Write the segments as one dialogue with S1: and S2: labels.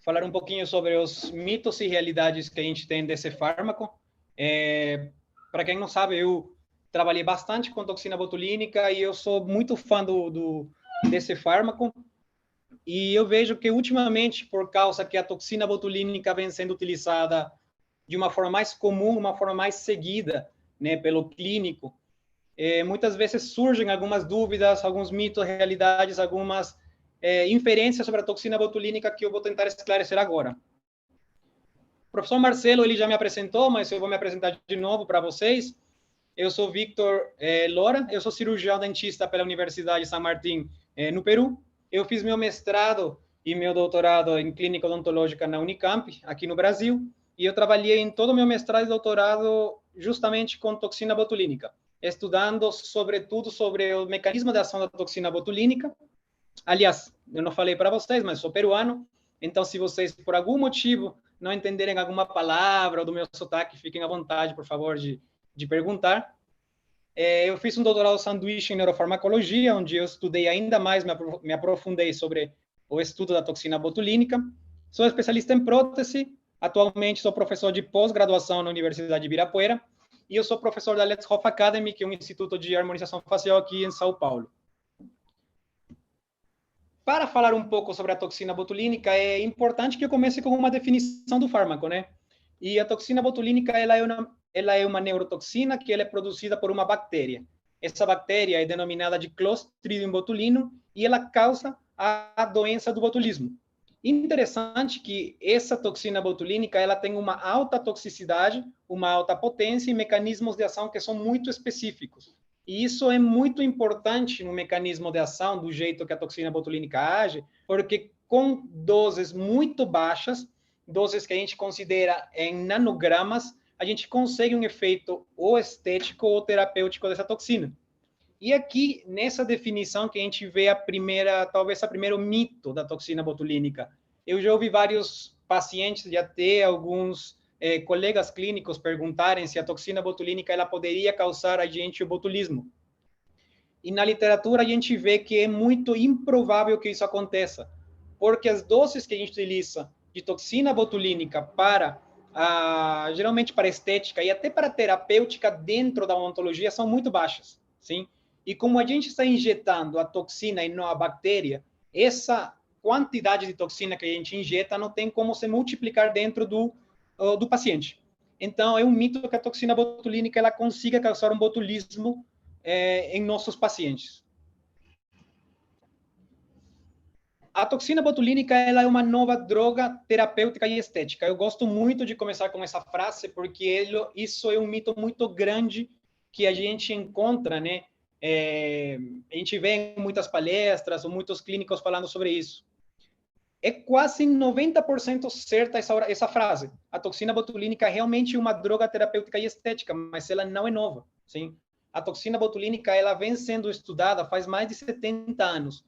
S1: falar um pouquinho sobre os mitos e realidades que a gente tem desse fármaco. Para quem não sabe, eu trabalhei bastante com toxina botulínica e eu sou muito fã desse fármaco. E eu vejo que, ultimamente, por causa que a toxina botulínica vem sendo utilizada de uma forma mais comum, uma forma mais seguida, né, pelo clínico, muitas vezes surgem algumas dúvidas, alguns mitos, realidades, algumas inferências sobre a toxina botulínica que eu vou tentar esclarecer agora. O professor Marcelo, ele já me apresentou, mas eu vou me apresentar de novo para vocês. Eu sou Victor Lora, eu sou cirurgião dentista pela Universidade de San Martín, no Peru. Eu fiz meu mestrado e meu doutorado em clínica odontológica na Unicamp, aqui no Brasil, e eu trabalhei em todo o meu mestrado e doutorado justamente com toxina botulínica, estudando sobretudo sobre o mecanismo de ação da toxina botulínica. Aliás, eu não falei para vocês, mas sou peruano, então se vocês, por algum motivo, não entenderem alguma palavra ou do meu sotaque, fiquem à vontade, por favor, de perguntar. Eu fiz um doutorado sanduíche em neurofarmacologia, onde eu estudei ainda mais, me aprofundei sobre o estudo da toxina botulínica. Sou especialista em prótese, atualmente sou professor de pós-graduação na Universidade de Ibirapuera, e eu sou professor da Let's Hoff Academy, que é um instituto de harmonização facial aqui em São Paulo. Para falar um pouco sobre a toxina botulínica, é importante que eu comece com uma definição do fármaco, né? E a toxina botulínica, ela é uma neurotoxina que ela é produzida por uma bactéria. Essa bactéria é denominada de Clostridium botulinum e ela causa a doença do botulismo. Interessante que essa toxina botulínica, ela tem uma alta toxicidade, uma alta potência e mecanismos de ação que são muito específicos. E isso é muito importante no mecanismo de ação, do jeito que a toxina botulínica age, porque com doses muito baixas, doses que a gente considera em nanogramas, a gente consegue um efeito ou estético ou terapêutico dessa toxina. E aqui, nessa definição, que a gente vê talvez o primeiro mito da toxina botulínica. Eu já ouvi vários pacientes, já até alguns colegas clínicos perguntarem se a toxina botulínica ela poderia causar a gente o botulismo. E na literatura a gente vê que é muito improvável que isso aconteça, porque as doses que a gente utiliza de toxina botulínica geralmente para estética e até para terapêutica dentro da odontologia são muito baixas, sim? E como a gente está injetando a toxina e não a bactéria, essa quantidade de toxina que a gente injeta não tem como se multiplicar dentro do paciente. Então, é um mito que a toxina botulínica ela consiga causar um botulismo em nossos pacientes. A toxina botulínica ela é uma nova droga terapêutica e estética. Eu gosto muito de começar com essa frase, porque isso é um mito muito grande que a gente encontra, né? A gente vê em muitas palestras ou muitos clínicos falando sobre isso. É quase 90% certa essa frase. A toxina botulínica é realmente uma droga terapêutica e estética, mas ela não é nova, sim? A toxina botulínica ela vem sendo estudada faz mais de 70 anos.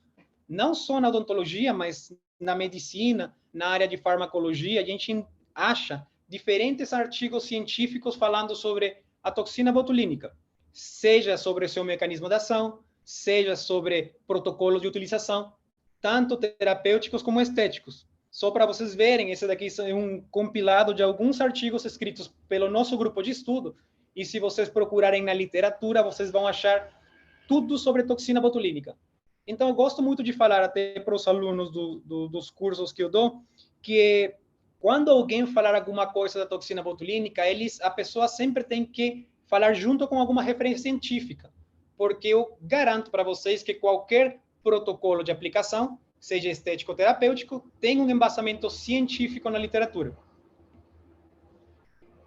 S1: Não só na odontologia, mas na medicina, na área de farmacologia, a gente acha diferentes artigos científicos falando sobre a toxina botulínica, seja sobre o seu mecanismo de ação, seja sobre protocolos de utilização, tanto terapêuticos como estéticos. Só para vocês verem, esse daqui é um compilado de alguns artigos escritos pelo nosso grupo de estudo, e se vocês procurarem na literatura, vocês vão achar tudo sobre toxina botulínica. Então, eu gosto muito de falar até para os alunos dos cursos que eu dou, que quando alguém falar alguma coisa da toxina botulínica, a pessoa sempre tem que falar junto com alguma referência científica, porque eu garanto para vocês que qualquer protocolo de aplicação, seja estético ou terapêutico, tem um embasamento científico na literatura.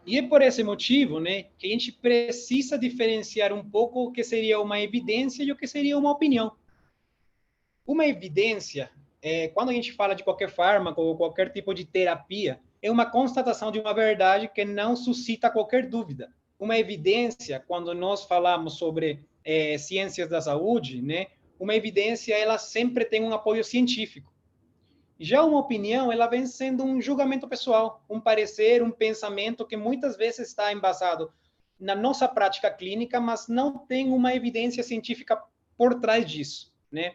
S1: E é por esse motivo, né, que a gente precisa diferenciar um pouco o que seria uma evidência e o que seria uma opinião. Uma evidência, quando a gente fala de qualquer fármaco ou qualquer tipo de terapia, é uma constatação de uma verdade que não suscita qualquer dúvida. Uma evidência, quando nós falamos sobre ciências da saúde, né, uma evidência ela sempre tem um apoio científico. Já uma opinião, ela vem sendo um julgamento pessoal, um parecer, um pensamento que muitas vezes está embasado na nossa prática clínica, mas não tem uma evidência científica por trás disso, né?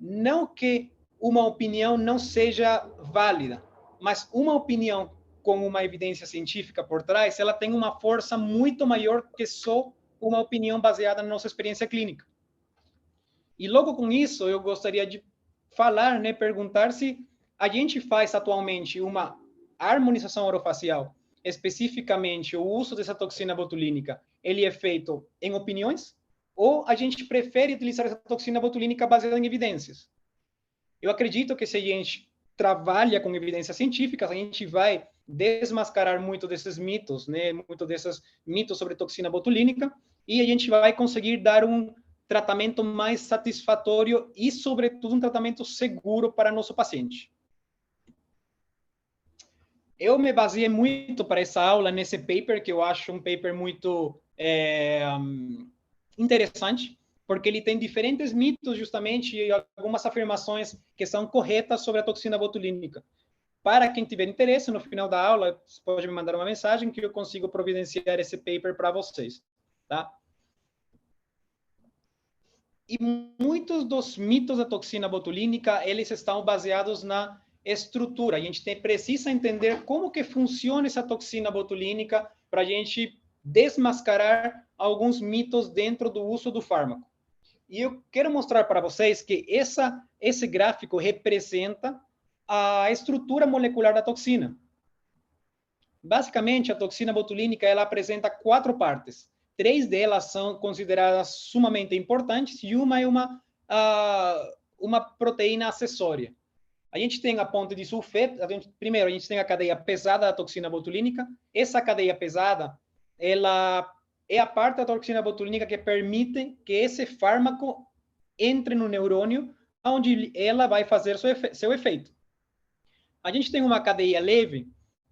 S1: Não que uma opinião não seja válida, mas uma opinião com uma evidência científica por trás, ela tem uma força muito maior que só uma opinião baseada na nossa experiência clínica. E logo com isso, eu gostaria de falar, né, perguntar se a gente faz atualmente uma harmonização orofacial, especificamente o uso dessa toxina botulínica, ele é feito em opiniões, ou a gente prefere utilizar essa toxina botulínica baseada em evidências? Eu acredito que se a gente trabalha com evidências científicas, a gente vai desmascarar muito desses mitos, né? Muito desses mitos sobre toxina botulínica, e a gente vai conseguir dar um tratamento mais satisfatório e, sobretudo, um tratamento seguro para nosso paciente. Eu me baseei muito para essa aula nesse paper, que eu acho um paper muito interessante, porque ele tem diferentes mitos, justamente, e algumas afirmações que são corretas sobre a toxina botulínica. Para quem tiver interesse, no final da aula, você pode me mandar uma mensagem que eu consigo providenciar esse paper para vocês, tá? E muitos dos mitos da toxina botulínica, eles estão baseados na estrutura. A gente precisa entender como que funciona essa toxina botulínica para a gente desmascarar alguns mitos dentro do uso do fármaco. E eu quero mostrar para vocês que esse gráfico representa a estrutura molecular da toxina. Basicamente, a toxina botulínica ela apresenta 4 partes. 3 delas são consideradas sumamente importantes e uma é uma proteína acessória. A gente tem a ponte de sulfeto. Primeiro, a gente tem a cadeia pesada da toxina botulínica. Essa cadeia pesada, ela é a parte da toxina botulínica que permite que esse fármaco entre no neurônio, onde ela vai fazer seu efeito. A gente tem uma cadeia leve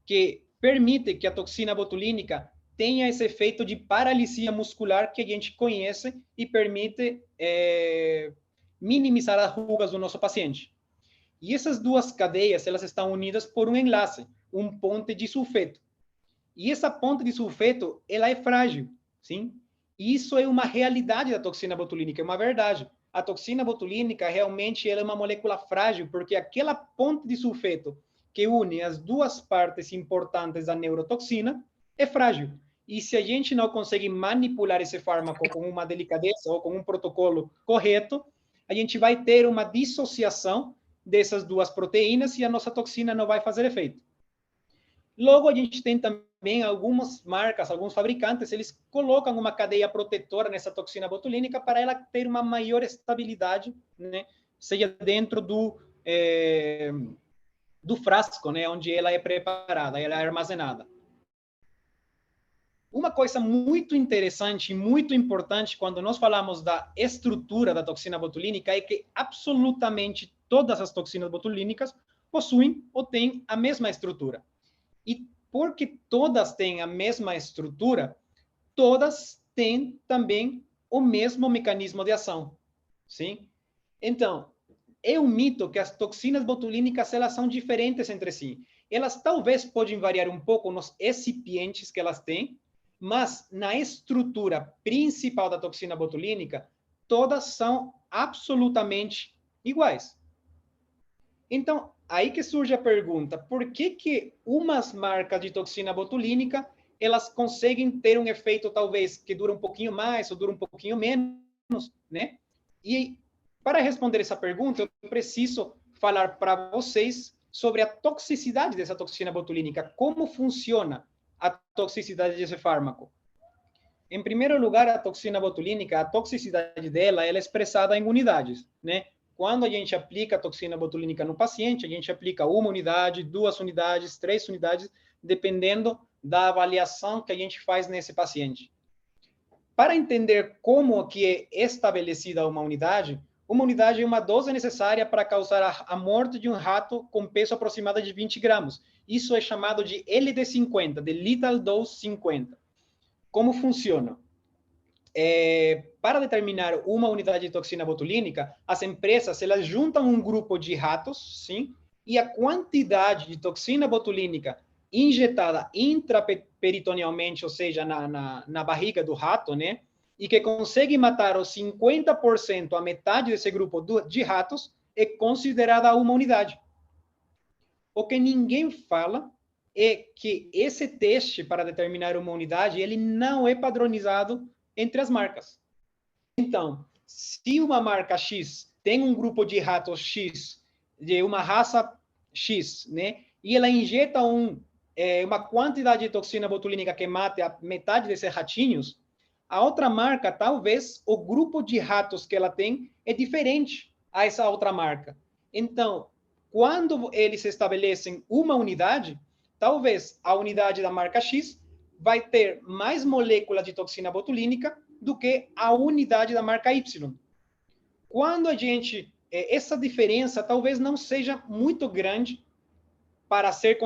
S1: que permite que a toxina botulínica tenha esse efeito de paralisia muscular que a gente conhece e permite minimizar as rugas do nosso paciente. E essas duas cadeias, elas estão unidas por um enlace, um ponte de sulfeto. E essa ponte de sulfeto, ela é frágil, sim? E isso é uma realidade da toxina botulínica, é uma verdade. A toxina botulínica, realmente, ela é uma molécula frágil, porque aquela ponte de sulfeto que une as duas partes importantes da neurotoxina é frágil. E se a gente não consegue manipular esse fármaco com uma delicadeza ou com um protocolo correto, a gente vai ter uma dissociação dessas duas proteínas e a nossa toxina não vai fazer efeito. Logo, a gente tem também algumas marcas, alguns fabricantes, eles colocam uma cadeia protetora nessa toxina botulínica para ela ter uma maior estabilidade, né? Seja dentro do frasco, né? Onde ela é preparada, ela é armazenada. Uma coisa muito interessante e muito importante quando nós falamos da estrutura da toxina botulínica é que absolutamente todas as toxinas botulínicas possuem ou têm a mesma estrutura. E porque todas têm a mesma estrutura, todas têm também o mesmo mecanismo de ação, sim? Então, é um mito que as toxinas botulínicas elas são diferentes entre si. Elas talvez podem variar um pouco nos excipientes que elas têm, mas na estrutura principal da toxina botulínica, todas são absolutamente iguais. Então, aí que surge a pergunta, por que umas marcas de toxina botulínica, elas conseguem ter um efeito talvez que dura um pouquinho mais ou dura um pouquinho menos, né? E para responder essa pergunta, eu preciso falar para vocês sobre a toxicidade dessa toxina botulínica, como funciona a toxicidade desse fármaco. Em primeiro lugar, a toxina botulínica, a toxicidade dela, ela é expressada em unidades, né? Quando a gente aplica a toxina botulínica no paciente, a gente aplica 1 unidade, 2 unidades, 3 unidades, dependendo da avaliação que a gente faz nesse paciente. Para entender como que é estabelecida uma unidade é uma dose necessária para causar a morte de um rato com peso aproximado de 20 gramas. Isso é chamado de LD50, de Lethal Dose 50. Como funciona? Para determinar uma unidade de toxina botulínica, as empresas elas juntam um grupo de ratos, sim, e a quantidade de toxina botulínica injetada intraperitonealmente, ou seja, na barriga do rato, né, e que consegue matar os 50%, a metade desse grupo de ratos, é considerada uma unidade. o que ninguém fala é que esse teste para determinar uma unidade, ele não é padronizado entre as marcas. Então, se uma marca X tem um grupo de ratos X, de uma raça X, né, e ela injeta uma quantidade de toxina botulínica que mate a metade desses ratinhos, a outra marca, talvez, o grupo de ratos que ela tem é diferente a essa outra marca. Então, quando eles estabelecem uma unidade, talvez a unidade da marca X vai ter mais moléculas de toxina botulínica do que a unidade da marca Y. Quando a gente... essa diferença talvez não seja muito grande para serem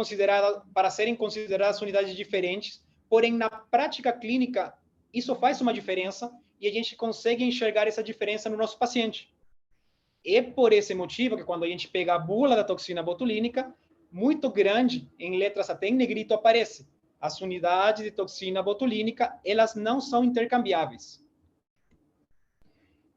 S1: consideradas unidades diferentes, porém, na prática clínica, isso faz uma diferença e a gente consegue enxergar essa diferença no nosso paciente. E por esse motivo que quando a gente pega a bula da toxina botulínica, muito grande, em letras até em negrito aparece. As unidades de toxina botulínica, elas não são intercambiáveis.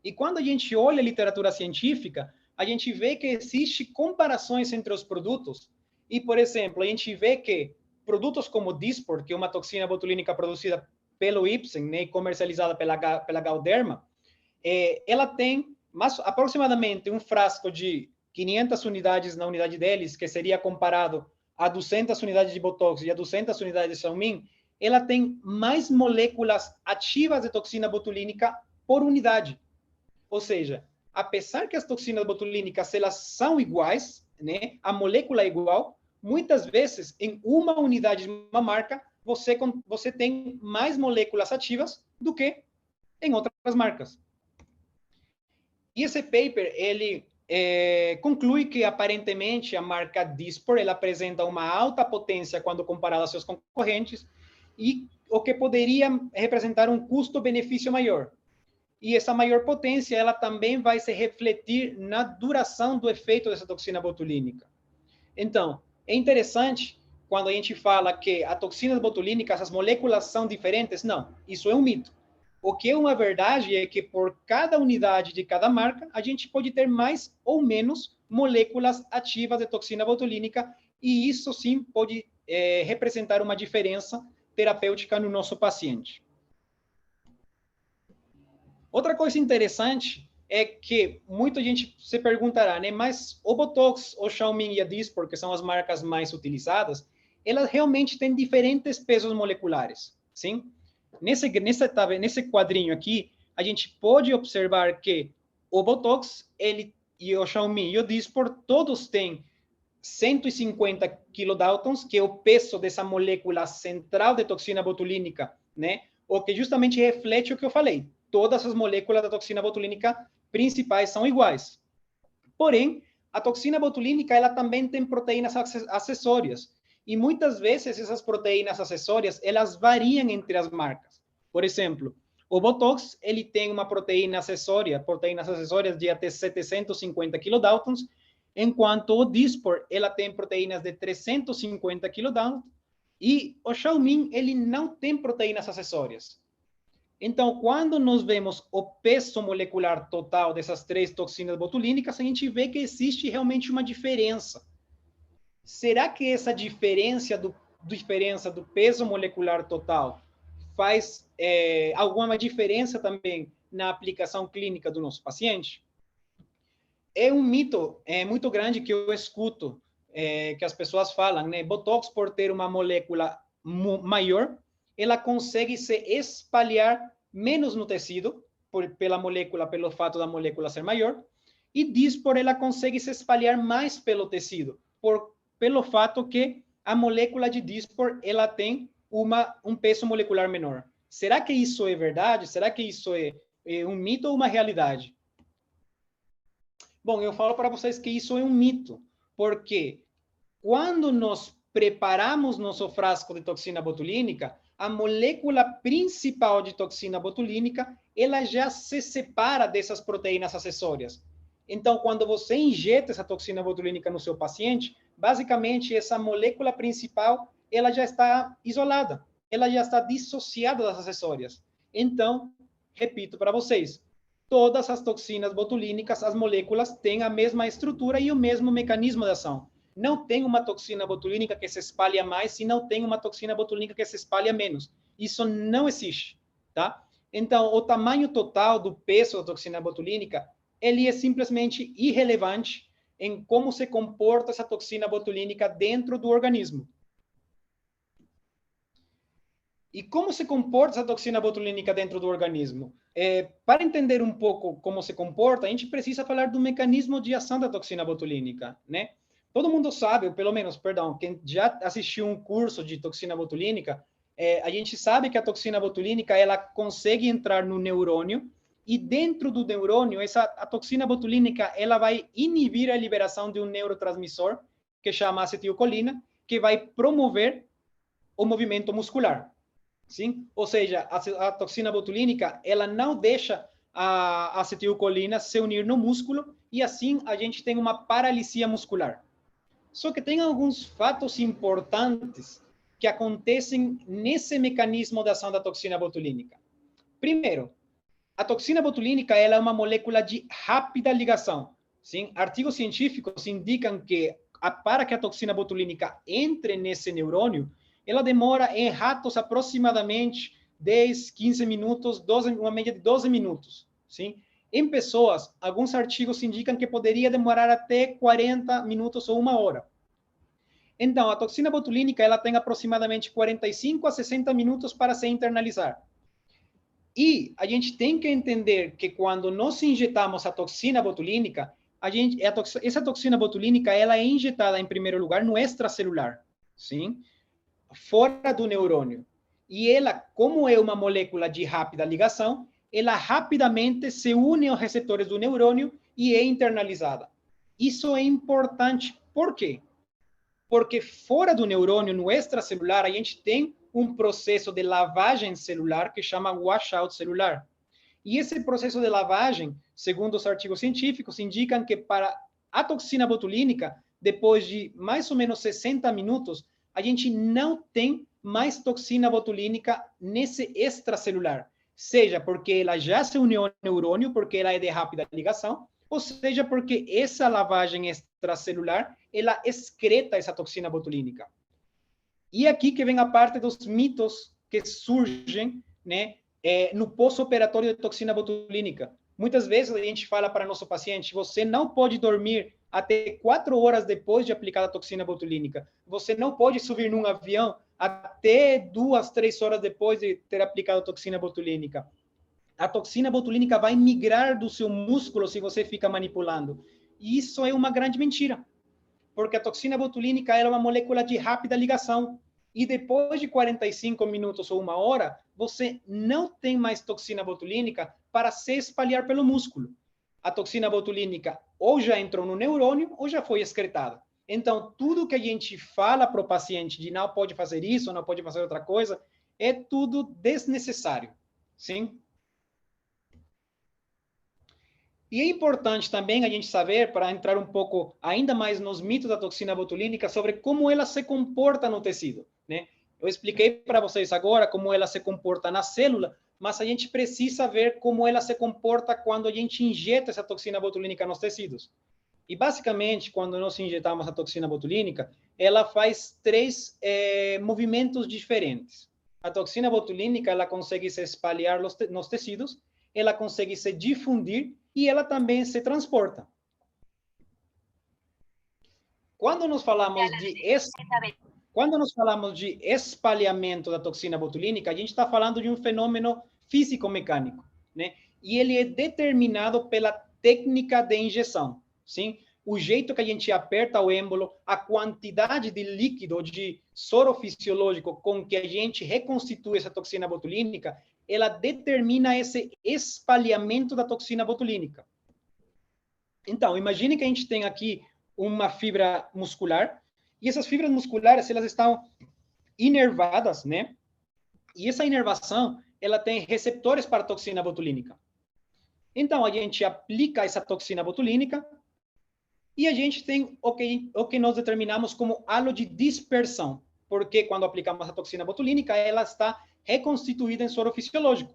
S1: E quando a gente olha a literatura científica, a gente vê que existe comparações entre os produtos. E, por exemplo, a gente vê que produtos como Dysport, que é uma toxina botulínica produzida pelo Ipsen, né, e comercializada pela Galderma, ela tem aproximadamente um frasco de 500 unidades na unidade deles, que seria comparado a 200 unidades de Botox e a 200 unidades de Xiaomi, ela tem mais moléculas ativas de toxina botulínica por unidade. Ou seja, apesar que as toxinas botulínicas elas são iguais, né, a molécula é igual, muitas vezes em uma unidade de uma marca você tem mais moléculas ativas do que em outras marcas. E esse paper, ele conclui que, aparentemente, a marca Dysport, ela apresenta uma alta potência quando comparada aos seus concorrentes, e o que poderia representar um custo-benefício maior. E essa maior potência, ela também vai se refletir na duração do efeito dessa toxina botulínica. Então, é interessante quando a gente fala que a toxina botulínica, as moléculas são diferentes. Não, isso é um mito. O que é uma verdade é que por cada unidade de cada marca, a gente pode ter mais ou menos moléculas ativas de toxina botulínica, e isso sim pode representar uma diferença terapêutica no nosso paciente. Outra coisa interessante é que muita gente se perguntará, né, mas o Botox, o Xiaomi e a Dysport, que são as marcas mais utilizadas, elas realmente têm diferentes pesos moleculares, sim? Nesse quadrinho aqui, a gente pode observar que o Botox, e o Xiaomi e o Dysport, todos têm 150 kilodaltons, que é o peso dessa molécula central de toxina botulínica, né? O que justamente reflete o que eu falei. Todas as moléculas da toxina botulínica principais são iguais. Porém, a toxina botulínica, ela também tem proteínas acessórias. E muitas vezes essas proteínas acessórias, elas variam entre as marcas. Por exemplo, o Botox, ele tem uma proteínas acessórias de até 750 kilodaltons, enquanto o Dysport, ela tem proteínas de 350 kilodaltons, e o Xiaomi, ele não tem proteínas acessórias. Então, quando nós vemos o peso molecular total dessas três toxinas botulínicas, a gente vê que existe realmente uma diferença. Será que essa diferença do peso molecular total faz alguma diferença também na aplicação clínica do nosso paciente? É um mito muito grande que eu escuto, que as pessoas falam, né? Botox, por ter uma molécula maior, ela consegue se espalhar menos no tecido, pelo fato da molécula ser maior, e Dysport, ela consegue se espalhar mais pelo tecido, pelo fato que a molécula de Dysport, ela tem um peso molecular menor. Será que isso é verdade? Será que isso é um mito ou uma realidade? Bom, eu falo para vocês que isso é um mito, porque quando nós preparamos nosso frasco de toxina botulínica, a molécula principal de toxina botulínica, ela já se separa dessas proteínas acessórias. Então, quando você injeta essa toxina botulínica no seu paciente, basicamente essa molécula principal, ela já está isolada, ela já está dissociada das acessórias. Então, repito para vocês, todas as toxinas botulínicas, as moléculas têm a mesma estrutura e o mesmo mecanismo de ação. não tem uma toxina botulínica que se espalha mais e não tem uma toxina botulínica que se espalha menos. Isso não existe, tá? Então, o tamanho total do peso da toxina botulínica, ele é simplesmente irrelevante em como se comporta essa toxina botulínica dentro do organismo. E como se comporta essa toxina botulínica dentro do organismo? Para entender um pouco como se comporta, a gente precisa falar do mecanismo de ação da toxina botulínica, né? Todo mundo sabe, ou pelo menos, perdão, quem já assistiu um curso de toxina botulínica, a gente sabe que a toxina botulínica, ela consegue entrar no neurônio, e dentro do neurônio, a toxina botulínica, ela vai inibir a liberação de um neurotransmissor, que chama acetilcolina, que vai promover o movimento muscular. Sim? Ou seja, a toxina botulínica, ela não deixa a acetilcolina se unir no músculo, e assim a gente tem uma paralisia muscular. Só que tem alguns fatos importantes que acontecem nesse mecanismo de ação da toxina botulínica. Primeiro, a toxina botulínica, ela é uma molécula de rápida ligação. Sim? Artigos científicos indicam que para que a toxina botulínica entre nesse neurônio, ela demora em ratos aproximadamente 10, 15 minutos, uma média de 12 minutos. Sim? Em pessoas, alguns artigos indicam que poderia demorar até 40 minutos ou uma hora. Então, a toxina botulínica, ela tem aproximadamente 45 a 60 minutos para se internalizar. E a gente tem que entender que quando nós injetamos a toxina botulínica, essa toxina botulínica, ela é injetada, em primeiro lugar, no extracelular, sim? Fora do neurônio. E ela, como é uma molécula de rápida ligação, ela rapidamente se une aos receptores do neurônio e é internalizada. Isso é importante. Por quê? Porque fora do neurônio, no extracelular, a gente tem um processo de lavagem celular que chama washout celular. E esse processo de lavagem, segundo os artigos científicos, indicam que para a toxina botulínica, depois de mais ou menos 60 minutos, a gente não tem mais toxina botulínica nesse extracelular. Seja porque ela já se uniu ao neurônio, porque ela é de rápida ligação, ou seja porque essa lavagem extracelular, ela excreta essa toxina botulínica. E aqui que vem a parte dos mitos que surgem, né, no pós-operatório de toxina botulínica. Muitas vezes a gente fala para nosso paciente, você não pode dormir até 4 horas depois de aplicar a toxina botulínica. Você não pode subir num avião até 2, 3 horas depois de ter aplicado a toxina botulínica. A toxina botulínica vai migrar do seu músculo se você fica manipulando. E isso é uma grande mentira, porque a toxina botulínica é uma molécula de rápida ligação. E depois de 45 minutos ou uma hora, você não tem mais toxina botulínica para se espalhar pelo músculo. A toxina botulínica ou já entrou no neurônio ou já foi excretada. Então, tudo que a gente fala para o paciente de não pode fazer isso, não pode fazer outra coisa, é tudo desnecessário. Sim? E é importante também a gente saber, para entrar um pouco ainda mais nos mitos da toxina botulínica, sobre como ela se comporta no tecido, né? Eu expliquei para vocês agora como ela se comporta na célula, mas a gente precisa ver como ela se comporta quando a gente injeta essa toxina botulínica nos tecidos. E basicamente, quando nós injetamos a toxina botulínica, ela faz 3 movimentos diferentes. A toxina botulínica, ela consegue se espalhar nos tecidos, ela consegue se difundir e ela também se transporta. Quando nós falamos de espalhamento da toxina botulínica, a gente está falando de um fenômeno físico-mecânico, né? E ele é determinado pela técnica de injeção, sim? O jeito que a gente aperta o êmbolo, a quantidade de líquido, de soro fisiológico com que a gente reconstitui essa toxina botulínica, ela determina esse espalhamento da toxina botulínica. Então, imagine que a gente tem aqui uma fibra muscular, e essas fibras musculares, elas estão inervadas, né? E essa inervação, ela tem receptores para a toxina botulínica. Então, a gente aplica essa toxina botulínica e a gente tem o que nós determinamos como halo de dispersão, porque quando aplicamos a toxina botulínica, ela está reconstituída em soro fisiológico.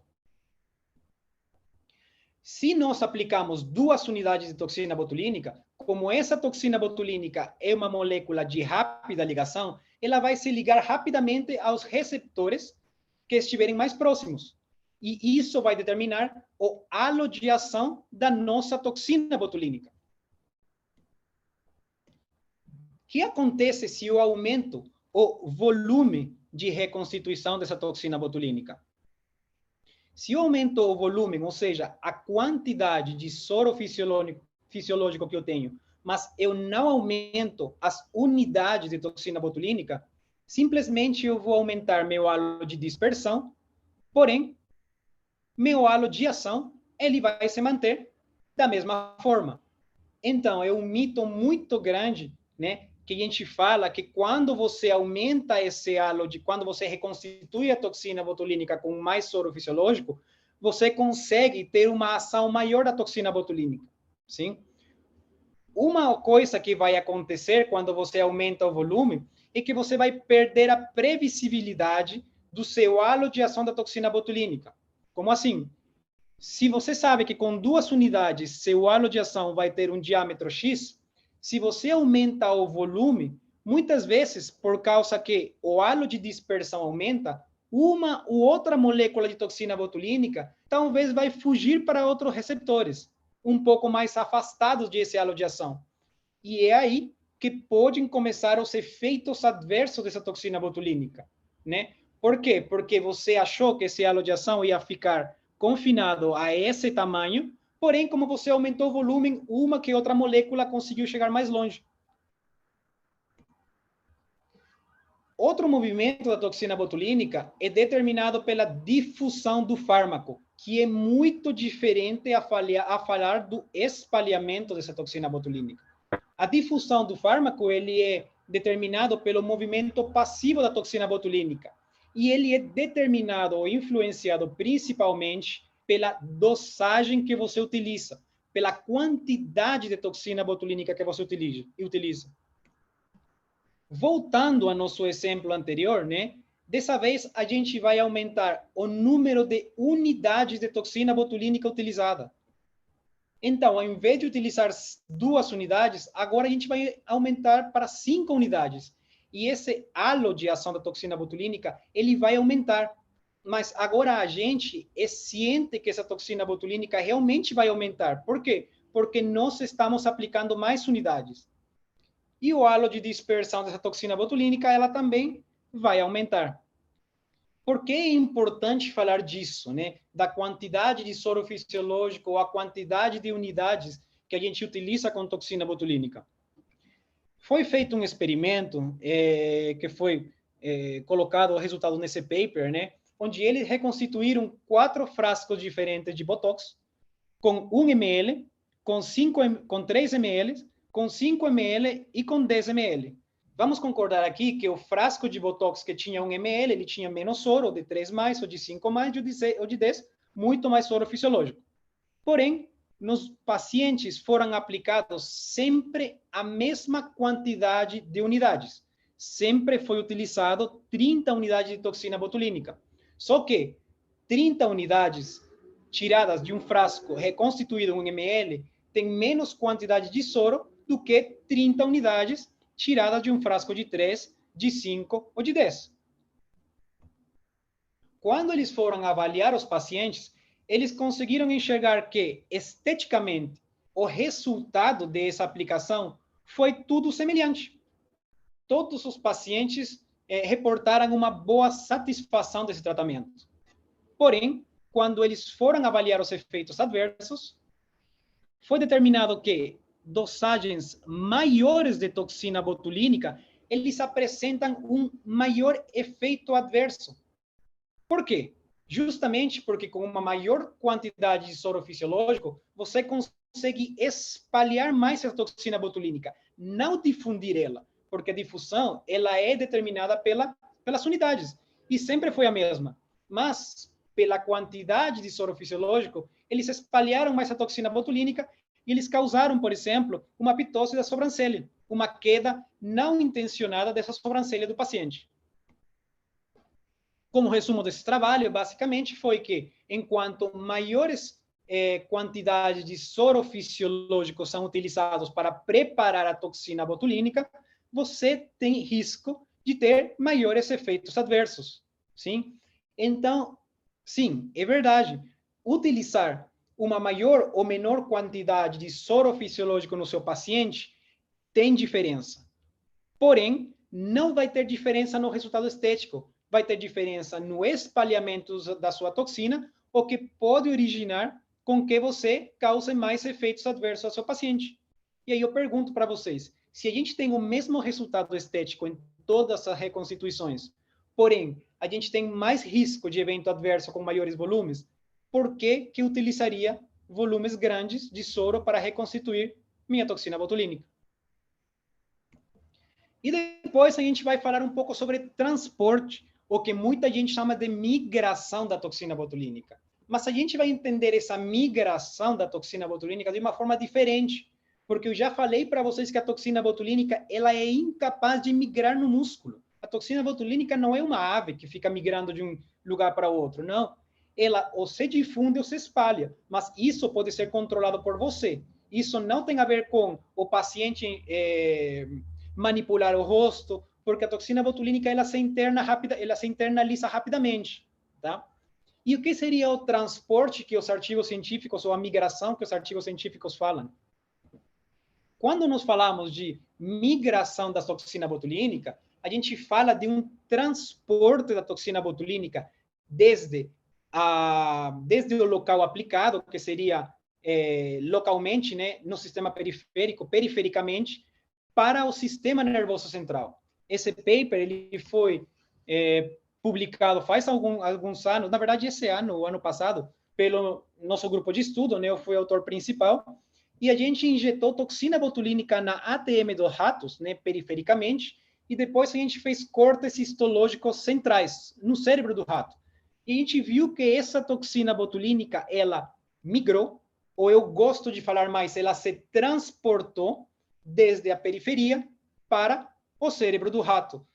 S1: Se nós aplicamos 2 unidades de toxina botulínica, como essa toxina botulínica é uma molécula de rápida ligação, ela vai se ligar rapidamente aos receptores que estiverem mais próximos. E isso vai determinar o halo de ação da nossa toxina botulínica. O que acontece se eu aumento o volume de reconstituição dessa toxina botulínica? Se eu aumento o volume, ou seja, a quantidade de soro fisiológico que eu tenho, mas eu não aumento as unidades de toxina botulínica, simplesmente eu vou aumentar meu halo de dispersão, porém, meu halo de ação, ele vai se manter da mesma forma. Então, é um mito muito grande, né, que a gente fala que quando você aumenta esse halo, quando você reconstitui a toxina botulínica com mais soro fisiológico, você consegue ter uma ação maior da toxina botulínica, sim? Uma coisa que vai acontecer quando você aumenta o volume é que você vai perder a previsibilidade do seu halo de ação da toxina botulínica. Como assim? Se você sabe que com 2 unidades seu halo de ação vai ter um diâmetro X, se você aumenta o volume, muitas vezes, por causa que o halo de dispersão aumenta, uma ou outra molécula de toxina botulínica talvez vai fugir para outros receptores, um pouco mais afastados desse halo de ação. E é aí que podem começar os efeitos adversos dessa toxina botulínica, né? Por quê? Porque você achou que esse halo de ação ia ficar confinado a esse tamanho, porém, como você aumentou o volume, uma que outra molécula conseguiu chegar mais longe. Outro movimento da toxina botulínica é determinado pela difusão do fármaco, que é muito diferente a falar do espalhamento dessa toxina botulínica. A difusão do fármaco ele é determinado pelo movimento passivo da toxina botulínica, e ele é determinado ou influenciado principalmente pela dosagem que você utiliza, pela quantidade de toxina botulínica que você utiliza. Voltando ao nosso exemplo anterior, né? Dessa vez, a gente vai aumentar o número de unidades de toxina botulínica utilizada. Então, ao invés de utilizar 2 unidades, agora a gente vai aumentar para 5 unidades. E esse halo de ação da toxina botulínica, ele vai aumentar. Mas agora a gente é ciente que essa toxina botulínica realmente vai aumentar. Por quê? Porque nós estamos aplicando mais unidades. E o halo de dispersão dessa toxina botulínica, ela também vai aumentar. Por que é importante falar disso, né? Da quantidade de soro fisiológico ou a quantidade de unidades que a gente utiliza com toxina botulínica? Foi feito um experimento que foi colocado o resultado nesse paper, né? Onde eles reconstituíram 4 frascos diferentes de Botox com 1 ml, com 3 ml, com 5 ml e com 10 ml. Vamos concordar aqui que o frasco de Botox que tinha 1 ml, ele tinha menos soro, ou de 3 mais, ou de 5 mais, ou de 10, muito mais soro fisiológico. Porém, nos pacientes foram aplicados sempre a mesma quantidade de unidades. Sempre foi utilizado 30 unidades de toxina botulínica. Só que 30 unidades tiradas de um frasco reconstituído em 1 ml tem menos quantidade de soro do que 30 unidades tiradas de um frasco de 3, de 5 ou de 10. Quando eles foram avaliar os pacientes, eles conseguiram enxergar que, esteticamente, o resultado dessa aplicação foi tudo semelhante. Todos os pacientes reportaram uma boa satisfação desse tratamento. Porém, quando eles foram avaliar os efeitos adversos, foi determinado que dosagens maiores de toxina botulínica, eles apresentam um maior efeito adverso. Por quê? Justamente porque com uma maior quantidade de soro fisiológico, você consegue espalhar mais a toxina botulínica, não difundir ela, porque a difusão ela é determinada pelas unidades, e sempre foi a mesma. Mas, pela quantidade de soro fisiológico, eles espalharam mais a toxina botulínica e eles causaram, por exemplo, uma pitose da sobrancelha, uma queda não intencionada dessa sobrancelha do paciente. Como resumo desse trabalho, basicamente foi que, enquanto maiores quantidades de soro fisiológico são utilizados para preparar a toxina botulínica, você tem risco de ter maiores efeitos adversos, sim? Então, sim, é verdade. Utilizar uma maior ou menor quantidade de soro fisiológico no seu paciente tem diferença. Porém, não vai ter diferença no resultado estético. Vai ter diferença no espalhamento da sua toxina, o que pode originar com que você cause mais efeitos adversos ao seu paciente. E aí eu pergunto para vocês, se a gente tem o mesmo resultado estético em todas as reconstituições, porém, a gente tem mais risco de evento adverso com maiores volumes, por que utilizaria volumes grandes de soro para reconstituir minha toxina botulínica? E depois a gente vai falar um pouco sobre transporte, o que muita gente chama de migração da toxina botulínica. Mas a gente vai entender essa migração da toxina botulínica de uma forma diferente, porque eu já falei para vocês que a toxina botulínica ela é incapaz de migrar no músculo. A toxina botulínica não é uma ave que fica migrando de um lugar para outro, não. Ela ou se difunde ou se espalha, mas isso pode ser controlado por você. Isso não tem a ver com o paciente manipular o rosto, porque a toxina botulínica ela se internaliza rapidamente, tá? E o que seria o transporte que os artigos científicos, ou a migração que os artigos científicos falam? Quando nós falamos de migração da toxina botulínica, a gente fala de um transporte da toxina botulínica desde o local aplicado, que seria localmente, né, no sistema periférico, perifericamente, para o sistema nervoso central. Esse paper ele foi publicado faz alguns anos, na verdade esse ano, o ano passado, pelo nosso grupo de estudo, né, eu fui autor principal, e a gente injetou toxina botulínica na ATM dos ratos, né, perifericamente, e depois a gente fez cortes histológicos centrais no cérebro do rato. E a gente viu que essa toxina botulínica, ela migrou, ou eu gosto de falar mais, ela se transportou desde a periferia para o cérebro do rato.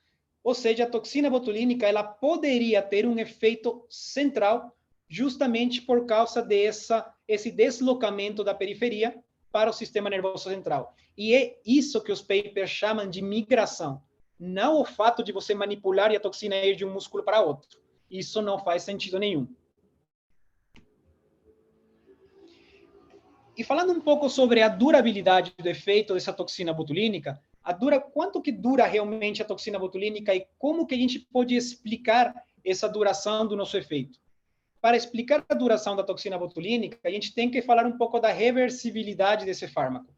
S1: Ou seja, a toxina botulínica ela poderia ter um efeito central justamente por causa desse deslocamento da periferia para o sistema nervoso central. E é isso que os papers chamam de migração. Não o fato de você manipular e a toxina ir de um músculo para outro. Isso não faz sentido nenhum. E falando um pouco sobre a durabilidade do efeito dessa toxina botulínica, quanto que dura realmente a toxina botulínica e como que a gente pode explicar essa duração do nosso efeito? Para explicar a duração da toxina botulínica, a gente tem que falar um pouco da reversibilidade desse fármaco.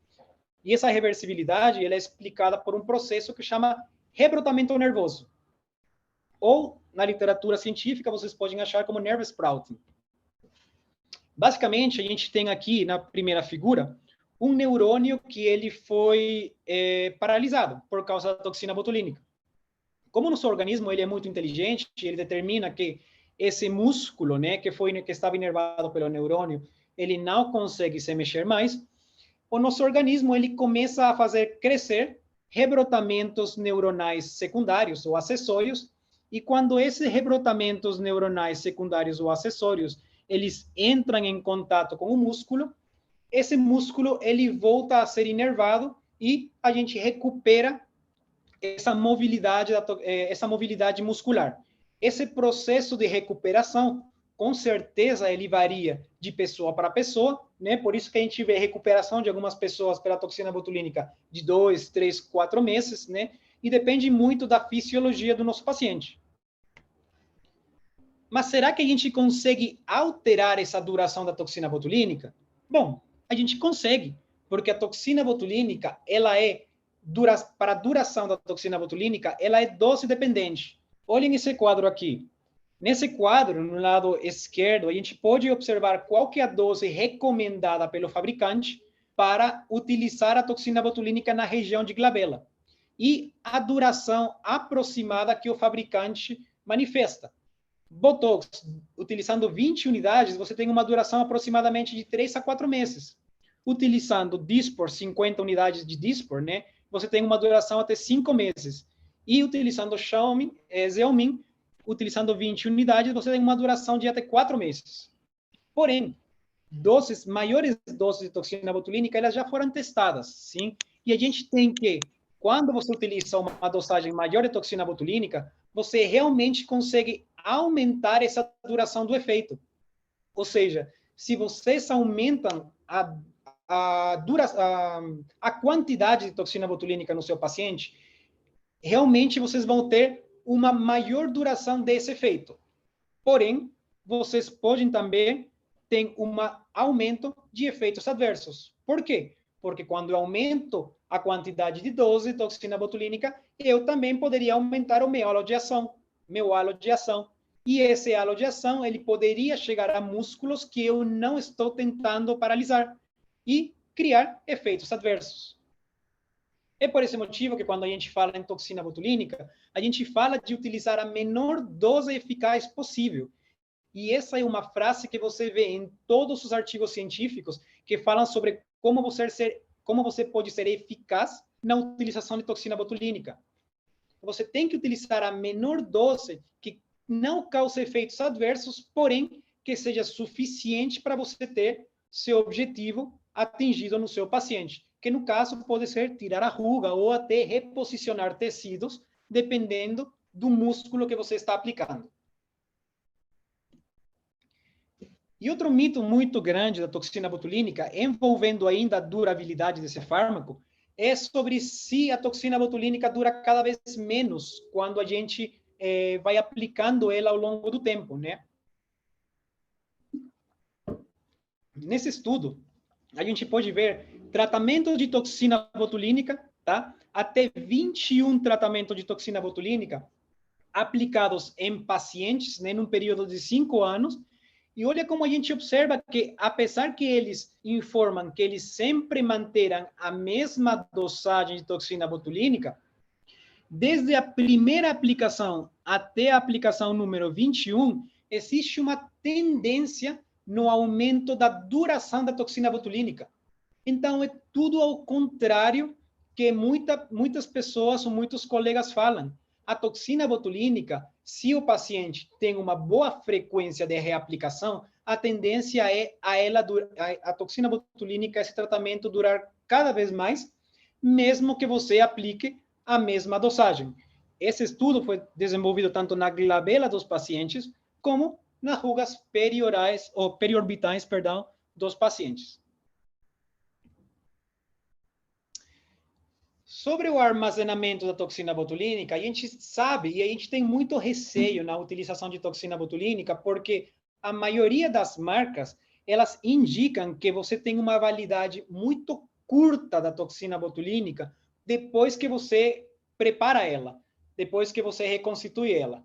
S1: E essa reversibilidade ela é explicada por um processo que chama rebrotamento nervoso. Ou, na literatura científica, vocês podem achar como nerve sprouting. Basicamente, a gente tem aqui, na primeira figura, um neurônio que ele foi paralisado por causa da toxina botulínica. Como o nosso organismo ele é muito inteligente, ele determina que esse músculo, né, que estava inervado pelo neurônio, ele não consegue se mexer mais, o nosso organismo ele começa a fazer crescer rebrotamentos neuronais secundários ou acessórios, e quando esses rebrotamentos neuronais secundários ou acessórios eles entram em contato com o músculo, esse músculo ele volta a ser inervado e a gente recupera essa mobilidade muscular. Esse processo de recuperação, com certeza, ele varia de pessoa para pessoa, né? Por isso que a gente vê recuperação de algumas pessoas pela toxina botulínica de 2, 3, 4 meses, né? E depende muito da fisiologia do nosso paciente. Mas será que a gente consegue alterar essa duração da toxina botulínica? Bom, a gente consegue, porque a toxina botulínica, para a duração da toxina botulínica, ela é dose dependente. Olhem esse quadro aqui. Nesse quadro, no lado esquerdo, a gente pode observar qual que é a dose recomendada pelo fabricante para utilizar a toxina botulínica na região de glabela e a duração aproximada que o fabricante manifesta. Botox, utilizando 20 unidades, você tem uma duração aproximadamente de 3 a 4 meses. Utilizando Dysport, 50 unidades de Dysport, né, você tem uma duração até 5 meses. E utilizando Xeomin, utilizando 20 unidades, você tem uma duração de até 4 meses. Porém, maiores doses de toxina botulínica, elas já foram testadas, sim? E a gente tem que, quando você utiliza uma dosagem maior de toxina botulínica, você realmente consegue aumentar essa duração do efeito. Ou seja, se vocês aumentam a quantidade de toxina botulínica no seu paciente, realmente vocês vão ter uma maior duração desse efeito. Porém, vocês podem também ter um aumento de efeitos adversos. Por quê? Porque quando eu aumento a quantidade de dose de toxina botulínica, eu também poderia aumentar o meu halo de ação. E esse halo de ação, ele poderia chegar a músculos que eu não estou tentando paralisar e criar efeitos adversos. É por esse motivo que quando a gente fala em toxina botulínica, a gente fala de utilizar a menor dose eficaz possível. E essa é uma frase que você vê em todos os artigos científicos que falam sobre como você pode ser eficaz na utilização de toxina botulínica. Você tem que utilizar a menor dose que não cause efeitos adversos, porém que seja suficiente para você ter seu objetivo atingido no seu paciente, que no caso pode ser tirar a ruga ou até reposicionar tecidos, dependendo do músculo que você está aplicando. E outro mito muito grande da toxina botulínica, envolvendo ainda a durabilidade desse fármaco, é sobre se a toxina botulínica dura cada vez menos quando a gente vai aplicando ela ao longo do tempo, né? Nesse estudo, a gente pode ver tratamento de toxina botulínica, tá? Até 21 tratamentos de toxina botulínica aplicados em pacientes, né, num período de 5 anos. E olha como a gente observa que, apesar que eles informam que eles sempre manterão a mesma dosagem de toxina botulínica, desde a primeira aplicação até a aplicação número 21, existe uma tendência no aumento da duração da toxina botulínica. Então, é tudo ao contrário que muitas pessoas ou muitos colegas falam. A toxina botulínica, se o paciente tem uma boa frequência de reaplicação, a tendência é a toxina botulínica, esse tratamento, durar cada vez mais, mesmo que você aplique a mesma dosagem. Esse estudo foi desenvolvido tanto na glabela dos pacientes, como nas rugas periorais, ou periorbitais, perdão, dos pacientes. Sobre o armazenamento da toxina botulínica, a gente sabe e a gente tem muito receio na utilização de toxina botulínica, porque a maioria das marcas, elas indicam que você tem uma validade muito curta da toxina botulínica depois que você prepara ela, depois que você reconstitui ela.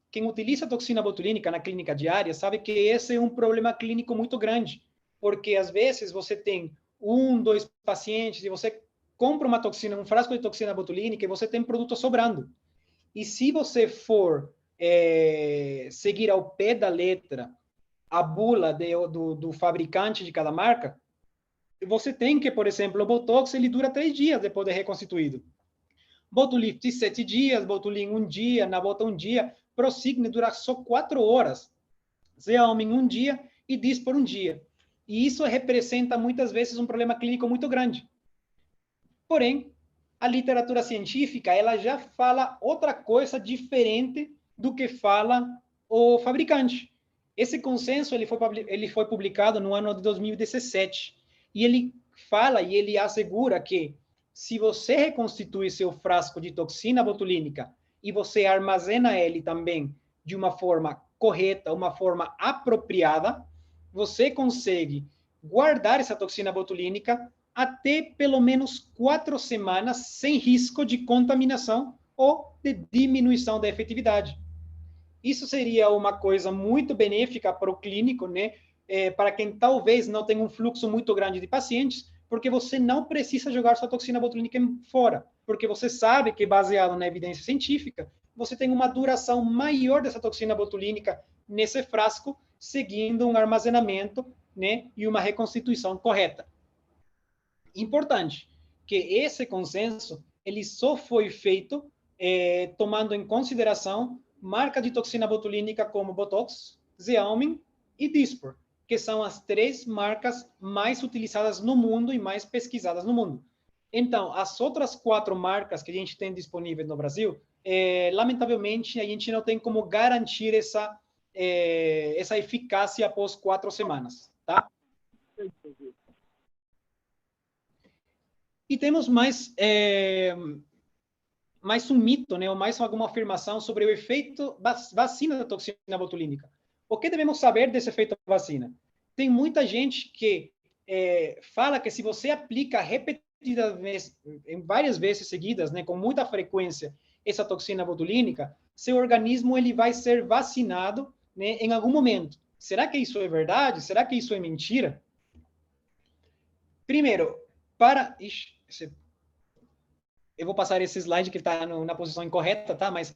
S1: Quem utiliza a toxina botulínica na clínica diária sabe que esse é um problema clínico muito grande, porque às vezes você tem 1, 2 pacientes e você compra uma toxina, um frasco de toxina botulínica e você tem produto sobrando. E se você for seguir ao pé da letra a bula do fabricante de cada marca, você tem que, por exemplo, o Botox, ele dura 3 dias depois de reconstituído. Botulift 7 dias, Botulim 1 dia, Nabota 1 dia, Prosigna dura só 4 horas, Xeomin 1 dia e Dyspor 1 dia. E isso representa muitas vezes um problema clínico muito grande. Porém, a literatura científica, ela já fala outra coisa diferente do que fala o fabricante. Esse consenso ele foi publicado no ano de 2017 e ele fala e ele assegura que se você reconstitui seu frasco de toxina botulínica e você armazena ele também de uma forma correta, uma forma apropriada, você consegue guardar essa toxina botulínica até pelo menos 4 semanas sem risco de contaminação ou de diminuição da efetividade. Isso seria uma coisa muito benéfica para o clínico, né? Para quem talvez não tenha um fluxo muito grande de pacientes, porque você não precisa jogar sua toxina botulínica fora, porque você sabe que, baseado na evidência científica, você tem uma duração maior dessa toxina botulínica nesse frasco, seguindo um armazenamento, né, e uma reconstituição correta. Importante que esse consenso ele só foi feito tomando em consideração marca de toxina botulínica como Botox, Xeomin e Dyspor, que são as 3 marcas mais utilizadas no mundo e mais pesquisadas no mundo. Então, as outras 4 marcas que a gente tem disponíveis no Brasil, lamentavelmente, a gente não tem como garantir essa eficácia após 4 semanas, tá? E temos mais um mito, né, ou mais alguma afirmação sobre o efeito vacina da toxina botulínica. O que devemos saber desse efeito vacina? Tem muita gente que fala que se você aplica repetidamente, em várias vezes seguidas, né, com muita frequência, essa toxina botulínica, seu organismo ele vai ser vacinado, né, em algum momento. Será que isso é verdade? Será que isso é mentira? Primeiro, eu vou passar esse slide que está na posição incorreta, tá? Mas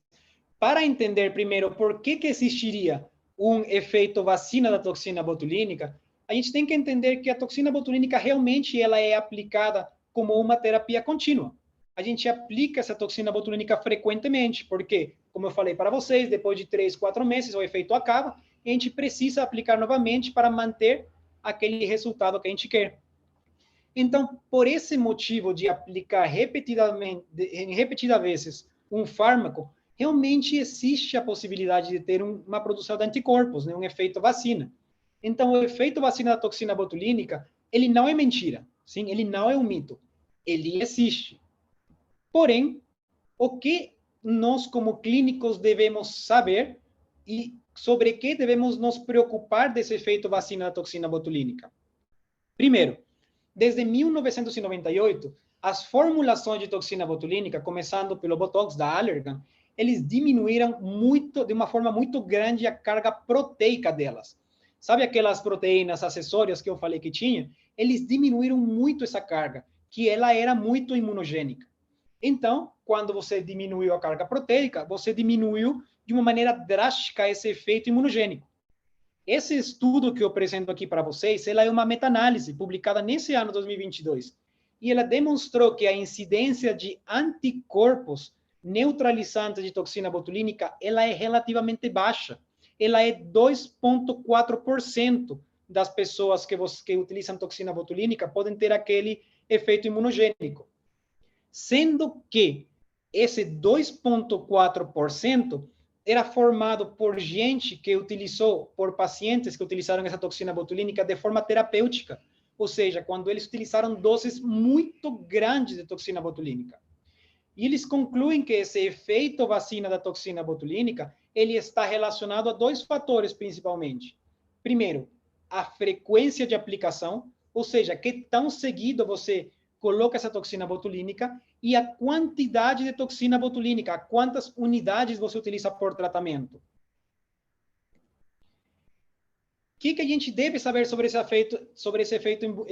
S1: para entender primeiro por que existiria um efeito vacina da toxina botulínica, a gente tem que entender que a toxina botulínica realmente ela é aplicada como uma terapia contínua. A gente aplica essa toxina botulínica frequentemente, porque, como eu falei para vocês, depois de 3, 4 meses o efeito acaba e a gente precisa aplicar novamente para manter aquele resultado que a gente quer. Então, por esse motivo de aplicar repetidas vezes um fármaco, realmente existe a possibilidade de ter uma produção de anticorpos, né, um efeito vacina. Então, o efeito vacina da toxina botulínica, ele não é mentira, sim, ele não é um mito, ele existe. Porém, o que nós, como clínicos, devemos saber e sobre que devemos nos preocupar desse efeito vacina da toxina botulínica? Primeiro, desde 1998, as formulações de toxina botulínica, começando pelo Botox da Allergan, eles diminuíram de uma forma muito grande a carga proteica delas. Sabe aquelas proteínas acessórias que eu falei que tinha? Eles diminuíram muito essa carga, que ela era muito imunogênica. Então, quando você diminuiu a carga proteica, você diminuiu de uma maneira drástica esse efeito imunogênico. Esse estudo que eu apresento aqui para vocês, ela é uma meta-análise publicada nesse ano 2022. E ela demonstrou que a incidência de anticorpos neutralizantes de toxina botulínica, ela é relativamente baixa. Ela é 2,4% das pessoas que utilizam toxina botulínica podem ter aquele efeito imunogênico. Sendo que esse 2,4% era formado por gente que por pacientes que utilizaram essa toxina botulínica de forma terapêutica, ou seja, quando eles utilizaram doses muito grandes de toxina botulínica. E eles concluem que esse efeito vacina da toxina botulínica, ele está relacionado a 2 fatores principalmente. Primeiro, a frequência de aplicação, ou seja, que tão seguido você coloca essa toxina botulínica, e a quantidade de toxina botulínica, quantas unidades você utiliza por tratamento. O que a gente deve saber sobre esse efeito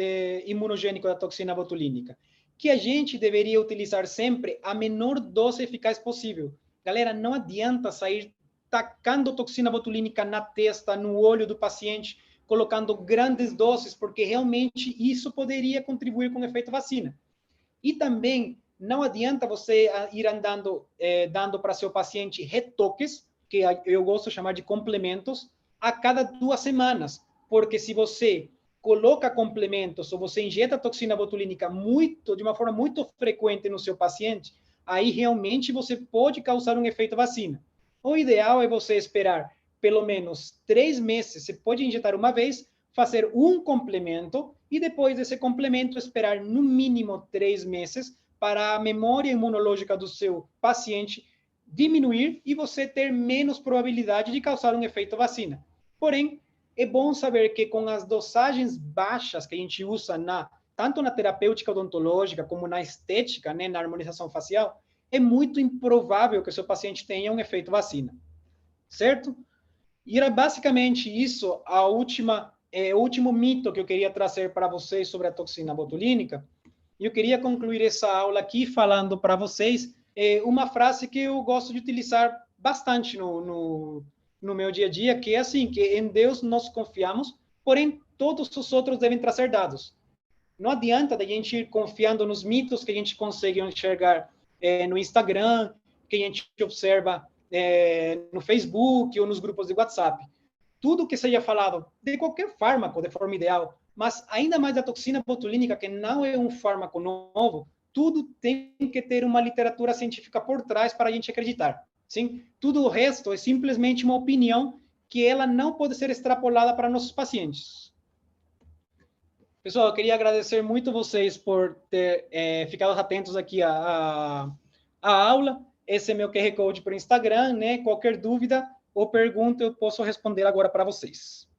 S1: imunogênico da toxina botulínica? Que a gente deveria utilizar sempre a menor dose eficaz possível. Galera, não adianta sair tacando toxina botulínica na testa, no olho do paciente, colocando grandes doses, porque realmente isso poderia contribuir com o efeito vacina. E também não adianta você ir dando para seu paciente retoques, que eu gosto de chamar de complementos, a cada 2 semanas, porque se você coloca complementos ou você injeta toxina botulínica de uma forma muito frequente no seu paciente, aí realmente você pode causar um efeito vacina. O ideal é você esperar pelo menos 3 meses, você pode injetar uma vez, fazer um complemento e depois desse complemento esperar no mínimo 3 meses para a memória imunológica do seu paciente diminuir e você ter menos probabilidade de causar um efeito vacina. Porém, é bom saber que com as dosagens baixas que a gente usa tanto na terapêutica odontológica como na estética, né, na harmonização facial, é muito improvável que o seu paciente tenha um efeito vacina. Certo? E era basicamente isso o último mito que eu queria trazer para vocês sobre a toxina botulínica. E eu queria concluir essa aula aqui falando para vocês uma frase que eu gosto de utilizar bastante no meu dia a dia, que é assim, que em Deus nós confiamos, porém todos os outros devem trazer dados. Não adianta a gente ir confiando nos mitos que a gente consegue enxergar no Instagram, que a gente observa no Facebook ou nos grupos de WhatsApp. tudo que seja falado de qualquer fármaco de forma ideal, mas ainda mais da toxina botulínica, que não é um fármaco novo, tudo tem que ter uma literatura científica por trás para a gente acreditar. Sim? Tudo o resto é simplesmente uma opinião que ela não pode ser extrapolada para nossos pacientes. Pessoal, eu queria agradecer muito vocês por ter ficado atentos aqui à aula. Esse é meu QR Code para o Instagram, né? Qualquer dúvida ou pergunta eu posso responder agora para vocês.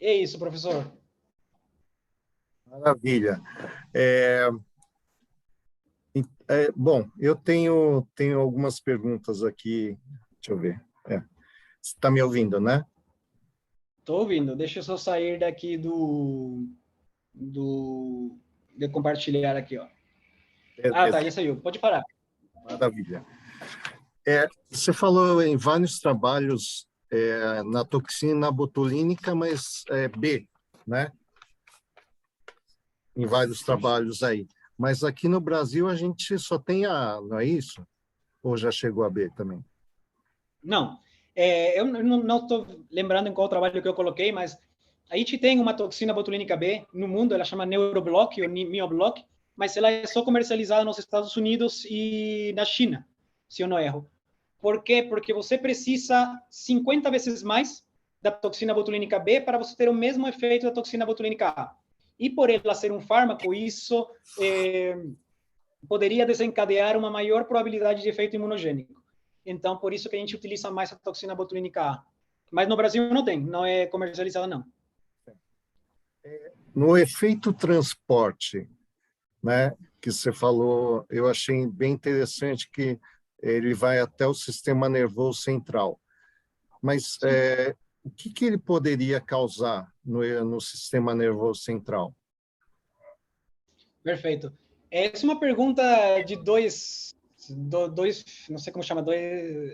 S1: É isso, professor.
S2: Maravilha. Bom, eu tenho algumas perguntas aqui. Deixa eu ver. Você está me ouvindo, né?
S1: Estou ouvindo. Deixa eu só sair daqui de compartilhar aqui, ó. Tá, já saiu. Pode parar.
S2: Maravilha. Você falou em vários trabalhos na toxina botulínica, mas B, né? Em vários trabalhos aí. Mas aqui no Brasil a gente só tem A, não é isso? Ou já chegou a B também?
S1: Não. Eu não estou lembrando em qual trabalho que eu coloquei, mas a gente tem uma toxina botulínica B no mundo, ela chama Neuroblock ou Mioblock, mas ela é só comercializada nos Estados Unidos e na China, se eu não erro. Por quê? Porque você precisa 50 vezes mais da toxina botulínica B para você ter o mesmo efeito da toxina botulínica A. E por ela ser um fármaco, isso poderia desencadear uma maior probabilidade de efeito imunogênico. Então, por isso que a gente utiliza mais a toxina botulínica A. Mas no Brasil não tem, não é comercializada, não.
S2: No efeito transporte, né, que você falou, eu achei bem interessante que ele vai até o sistema nervoso central. Mas o que ele poderia causar no sistema nervoso central?
S1: Perfeito. Essa é uma pergunta de dois, não sei como chama,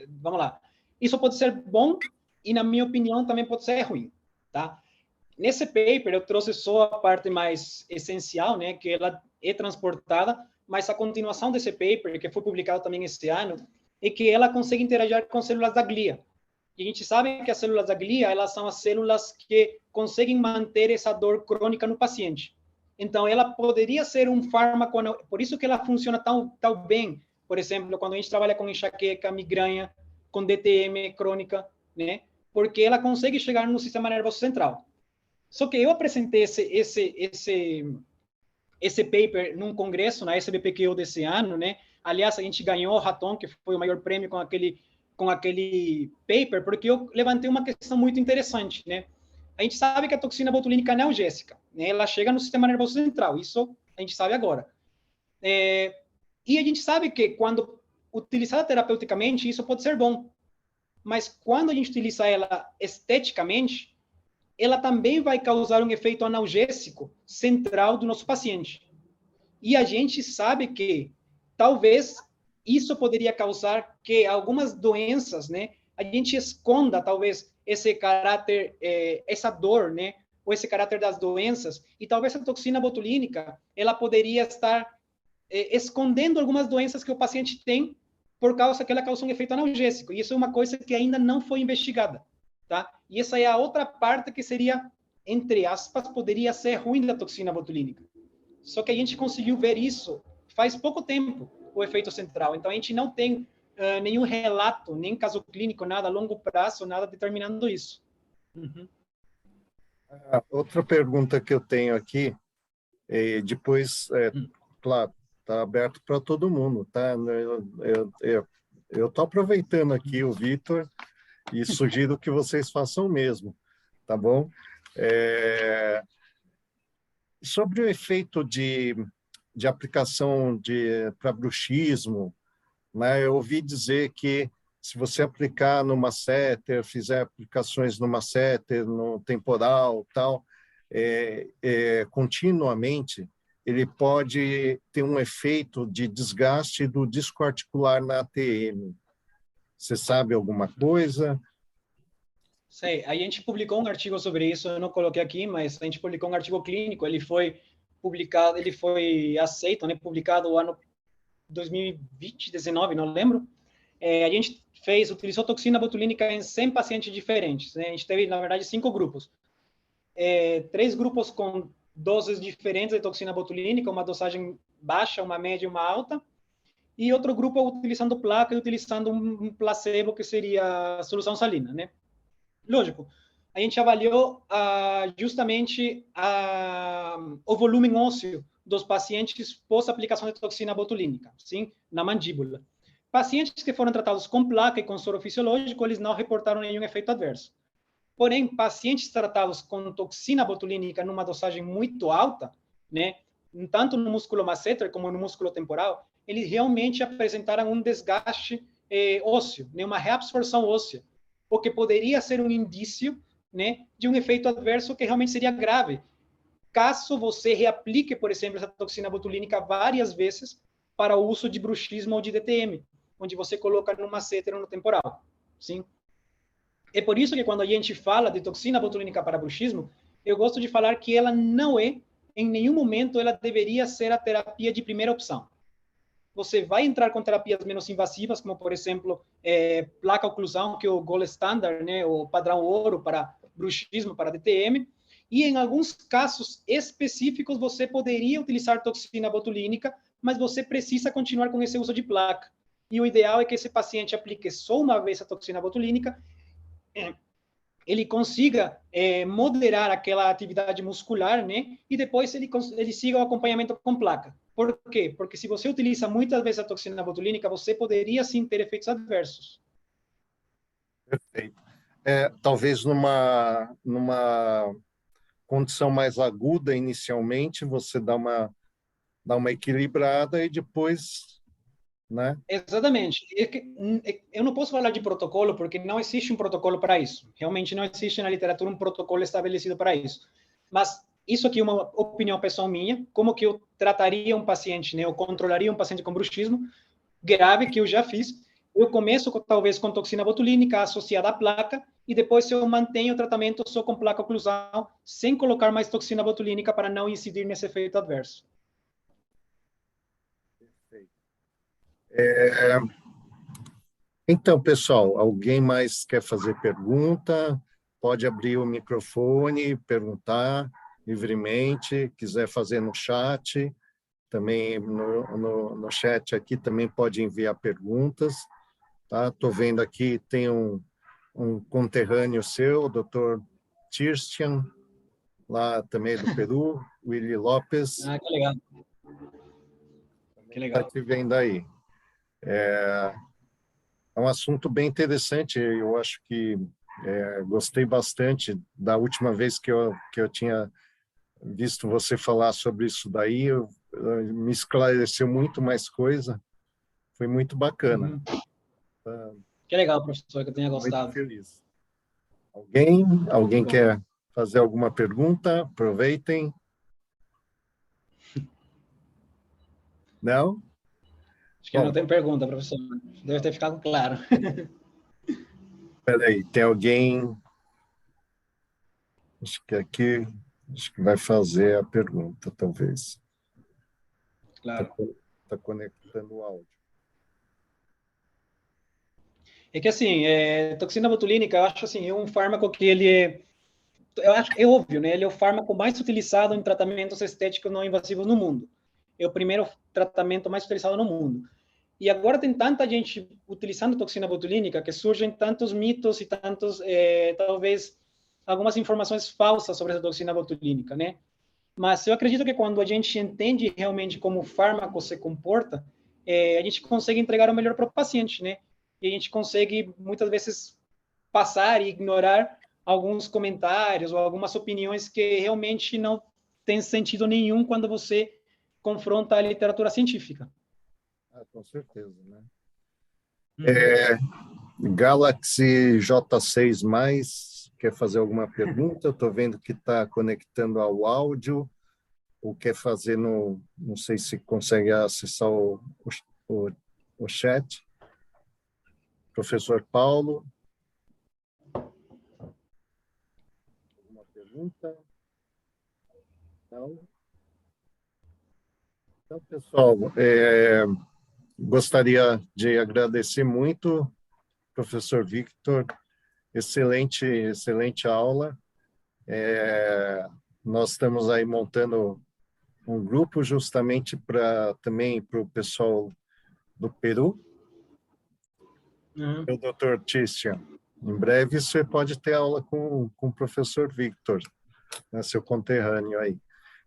S1: vamos lá. Isso pode ser bom e, na minha opinião, também pode ser ruim, tá? Nesse paper, eu trouxe só a parte mais essencial, né, que ela é transportada, mas a continuação desse paper, que foi publicado também este ano, é que ela consegue interagir com células da glia. E a gente sabe que as células da glia, elas são as células que conseguem manter essa dor crônica no paciente. Então, ela poderia ser um fármaco, por isso que ela funciona tão bem, por exemplo, quando a gente trabalha com enxaqueca, migraña, com DTM crônica, né? Porque ela consegue chegar no sistema nervoso central. Só que eu apresentei esse paper num congresso na SBPQ desse ano, né? Aliás, a gente ganhou o Raton, que foi o maior prêmio com aquele paper, porque eu levantei uma questão muito interessante, né? A gente sabe que a toxina botulínica analgésica, né? Ela chega no sistema nervoso central, isso a gente sabe agora. E a gente sabe que quando utilizada terapeuticamente, isso pode ser bom. Mas quando a gente utiliza ela esteticamente, ela também vai causar um efeito analgésico central do nosso paciente. E a gente sabe que talvez isso poderia causar que algumas doenças, né, a gente esconda talvez esse caráter, essa dor, né, ou esse caráter das doenças, e talvez a toxina botulínica, ela poderia estar escondendo algumas doenças que o paciente tem por causa que ela causa um efeito analgésico. E isso é uma coisa que ainda não foi investigada. Tá? E essa é a outra parte que seria, entre aspas, poderia ser ruim da toxina botulínica. Só que a gente conseguiu ver isso faz pouco tempo, o efeito central. Então, a gente não tem nenhum relato, nem caso clínico, nada a longo prazo, nada determinando isso. Uhum.
S2: Outra pergunta que eu tenho aqui, depois, claro, está aberto para todo mundo, tá? Eu estou aproveitando aqui o Vitor e sugiro que vocês façam o mesmo, tá bom? Sobre o efeito de aplicação para bruxismo, né? Eu ouvi dizer que se você aplicar no masseter, fizer aplicações no masseter, no temporal, tal, continuamente, ele pode ter um efeito de desgaste do disco articular na ATM. Você sabe alguma coisa?
S1: Sei, a gente publicou um artigo sobre isso, eu não coloquei aqui, mas a gente publicou um artigo clínico, ele foi publicado, ele foi aceito, né, publicado no ano 2020, 19, não lembro, a gente utilizou toxina botulínica em 100 pacientes diferentes, né? A gente teve, na verdade, 5 grupos. 3 grupos com doses diferentes de toxina botulínica, uma dosagem baixa, uma média e uma alta, e outro grupo utilizando placa e utilizando um placebo, que seria a solução salina, né? Lógico, a gente avaliou justamente o volume ósseo dos pacientes pós-aplicação de toxina botulínica, sim, na mandíbula. Pacientes que foram tratados com placa e com soro fisiológico, eles não reportaram nenhum efeito adverso. Porém, pacientes tratados com toxina botulínica numa dosagem muito alta, né, tanto no músculo masseter como no músculo temporal, eles realmente apresentaram um desgaste ósseo, né, uma reabsorção óssea, o que poderia ser um indício, né, de um efeito adverso que realmente seria grave, caso você reaplique, por exemplo, essa toxina botulínica várias vezes para o uso de bruxismo ou de DTM, onde você coloca no masseter ou no temporal, sim? É por isso que quando a gente fala de toxina botulínica para bruxismo, eu gosto de falar que ela não é, em nenhum momento, ela deveria ser a terapia de primeira opção. Você vai entrar com terapias menos invasivas, como, por exemplo, placa oclusão, que é o gold standard, né, o padrão ouro para bruxismo, para DTM, e em alguns casos específicos você poderia utilizar toxina botulínica, mas você precisa continuar com esse uso de placa. E o ideal é que esse paciente aplique só uma vez a toxina botulínica, ele consiga moderar aquela atividade muscular, né? E depois ele siga o acompanhamento com placa. Por quê? Porque se você utiliza muitas vezes a toxina botulínica, você poderia sim ter efeitos adversos.
S2: Perfeito. Talvez numa condição mais aguda inicialmente, você dá uma equilibrada e depois, né?
S1: Exatamente. Eu não posso falar de protocolo porque não existe um protocolo para isso. Realmente não existe na literatura um protocolo estabelecido para isso. Mas isso aqui é uma opinião pessoal minha, como que eu trataria um paciente, né? Eu controlaria um paciente com bruxismo grave, que eu já fiz. Eu começo talvez com toxina botulínica associada à placa e depois eu mantenho o tratamento só com placa oclusal, sem colocar mais toxina botulínica para não incidir nesse efeito adverso.
S2: Então, pessoal, alguém mais quer fazer pergunta? Pode abrir o microfone, perguntar livremente, quiser fazer no chat, também no chat aqui também pode enviar perguntas, tá? Estou vendo aqui, tem um conterrâneo seu, o Dr. Tirstian, lá também do Peru, Willy Lopes,
S1: Ah, que legal. Que
S2: está
S1: legal.
S2: te vendo aí. É um assunto bem interessante, eu acho que gostei bastante da última vez que eu tinha visto você falar sobre isso daí, me esclareceu muito mais coisa, foi muito bacana.
S1: Uhum. Que legal, professor, que eu tenha
S2: Muito
S1: gostado.
S2: feliz. Alguém
S1: Bom,
S2: quer fazer alguma pergunta? Aproveitem. Não?
S1: acho que eu não
S2: Bom,
S1: tenho pergunta, professor. Deve ter ficado claro.
S2: peraí, tem alguém, acho que aqui, acho que vai fazer a pergunta, talvez. Está
S1: Claro.
S2: tá conectando o áudio.
S1: É que assim, toxina botulínica, eu acho assim, é um fármaco que ele eu acho é óbvio, né? Ele é o fármaco mais utilizado em tratamentos estéticos não invasivos no mundo. É o primeiro tratamento mais utilizado no mundo. E agora tem tanta gente utilizando toxina botulínica que surgem tantos mitos e tantos, talvez, algumas informações falsas sobre essa toxina botulínica, né? Mas eu acredito que quando a gente entende realmente como o fármaco se comporta, a gente consegue entregar o melhor para o paciente, né? E a gente consegue, muitas vezes, passar e ignorar alguns comentários ou algumas opiniões que realmente não têm sentido nenhum quando você confronta a literatura científica.
S2: Ah, com certeza, né?
S1: Uhum.
S2: Galaxy J6+, quer fazer alguma pergunta? Eu estou vendo que está conectando ao áudio, ou quer fazer no... Não sei se consegue acessar o, o chat. Professor Paulo, alguma pergunta? Não? Então, pessoal, gostaria de agradecer muito, professor Victor, excelente aula. Nós estamos aí montando um grupo justamente também para o pessoal do Peru. O doutor Christian, em breve você pode ter aula com o professor Victor, né, seu conterrâneo aí.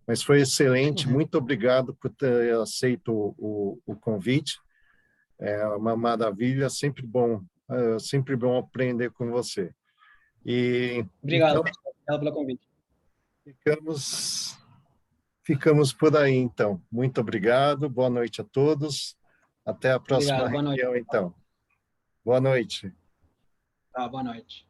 S2: Mas foi excelente, muito obrigado por ter aceito o convite. É uma maravilha, sempre bom aprender com você.
S1: Obrigado,
S2: Então,
S1: professor. Obrigado pelo convite.
S2: ficamos por aí, então. Muito obrigado, boa noite a todos. Até a próxima
S1: Obrigado, boa noite.
S2: reunião, então. Boa noite.
S1: Tá, boa noite.